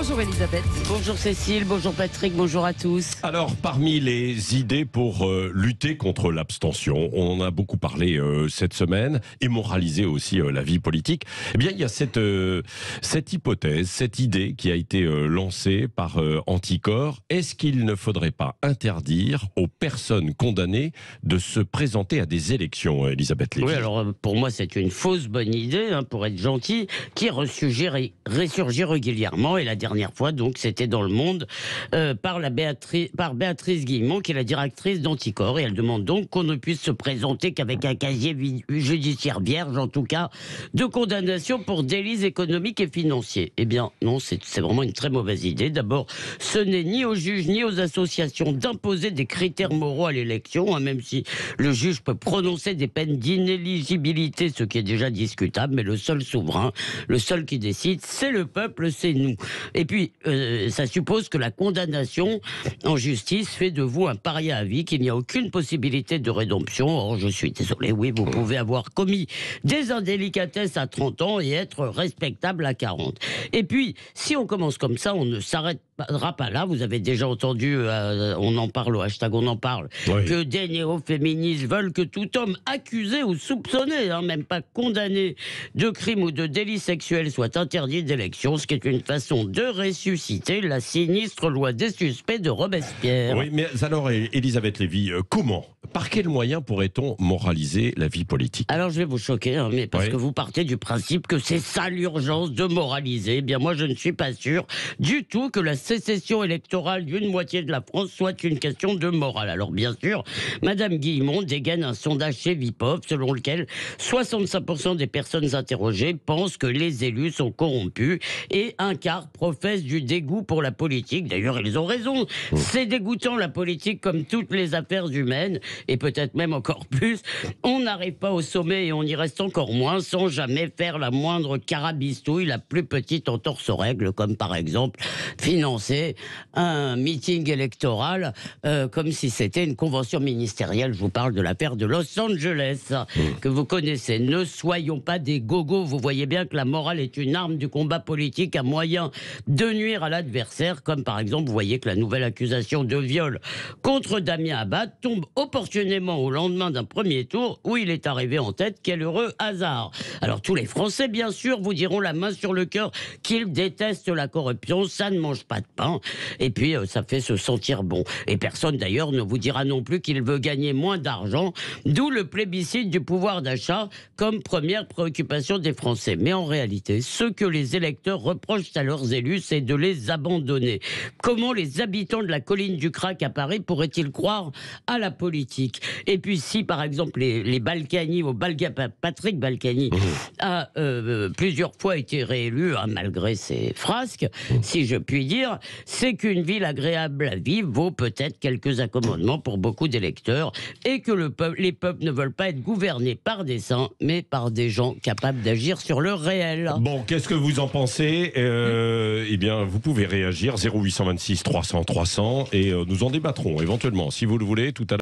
Bonjour Elisabeth. Bonjour Cécile, bonjour Patrick, bonjour à tous. Alors, parmi les idées pour lutter contre l'abstention, on en a beaucoup parlé cette semaine, et moraliser aussi la vie politique. Eh bien, il y a cette hypothèse, cette idée qui a été lancée par Anticor. Est-ce qu'il ne faudrait pas interdire aux personnes condamnées de se présenter à des élections, Elisabeth Lévy? Oui, alors pour moi c'est une fausse bonne idée, pour être gentil, qui ressurgit régulièrement. Et la dernière fois, donc, c'était dans Le Monde par Béatrice Guillemot, qui est la directrice d'Anticor. Et elle demande donc qu'on ne puisse se présenter qu'avec un casier judiciaire vierge, en tout cas, de condamnation pour délits économiques et financiers. Eh bien, non, c'est vraiment une très mauvaise idée. D'abord, ce n'est ni aux juges ni aux associations d'imposer des critères moraux à l'élection, même si le juge peut prononcer des peines d'inéligibilité, ce qui est déjà discutable, mais le seul souverain, le seul qui décide, c'est le peuple, c'est nous. Et puis, ça suppose que la condamnation en justice fait de vous un paria à vie, qu'il n'y a aucune possibilité de rédemption. Or, je suis désolé, oui, vous pouvez avoir commis des indélicatesses à 30 ans et être respectable à 40. Et puis, si on commence comme ça, on ne s'arrêtera pas là. Vous avez déjà entendu, on en parle au hashtag on en parle, oui, que des néo-féministes veulent que tout homme accusé ou soupçonné, même pas condamné de crime ou de délit sexuel, soit interdit d'élection, ce qui est une façon de ressusciter la sinistre loi des suspects de Robespierre. Oui, mais alors, Elisabeth Lévy, comment, par quel moyen pourrait-on moraliser la vie politique? Alors, je vais vous choquer, mais parce que vous partez du principe que c'est ça l'urgence de moraliser. Eh bien, moi, je ne suis pas sûr du tout que la sécession électorale d'une moitié de la France soit une question de morale. Alors, bien sûr, Madame Guillemot dégaine un sondage chez Vipov selon lequel 65% des personnes interrogées pensent que les élus sont corrompus et un quart professe du dégoût pour la politique. D'ailleurs, ils ont raison. C'est dégoûtant, la politique, comme toutes les affaires humaines, et peut-être même encore plus. On n'arrive pas au sommet et on y reste encore moins sans jamais faire la moindre carabistouille, la plus petite entorse aux règles, comme par exemple financer un meeting électoral comme si c'était une convention ministérielle. Je vous parle de l'affaire de Los Angeles, que vous connaissez. Ne soyons pas des gogos. Vous voyez bien que la morale est une arme du combat politique, un moyen de nuire à l'adversaire, comme par exemple, vous voyez que la nouvelle accusation de viol contre Damien Abad tombe opportunément au lendemain d'un premier tour où il est arrivé en tête. Quel heureux hasard. Alors tous les Français, bien sûr, vous diront la main sur le cœur qu'ils détestent la corruption, ça ne mange pas de pain, et puis ça fait se sentir bon. Et personne d'ailleurs ne vous dira non plus qu'il veut gagner moins d'argent, d'où le plébiscite du pouvoir d'achat comme première préoccupation des Français. Mais en réalité, ce que les électeurs reprochent à leurs élus, c'est de les abandonner. Comment les habitants de la colline du Crac à Paris pourraient-ils croire à la politique? Et puis si par exemple les Balkany, Patrick Balkany a plusieurs fois été réélu, malgré ses frasques, si je puis dire, c'est qu'une ville agréable à vivre vaut peut-être quelques accommodements pour beaucoup d'électeurs, et que les peuples ne veulent pas être gouvernés par des saints, mais par des gens capables d'agir sur le réel. Bon, qu'est-ce que vous en pensez? Eh bien, vous pouvez réagir 0826 300 300 et nous en débattrons éventuellement, si vous le voulez, tout à l'heure.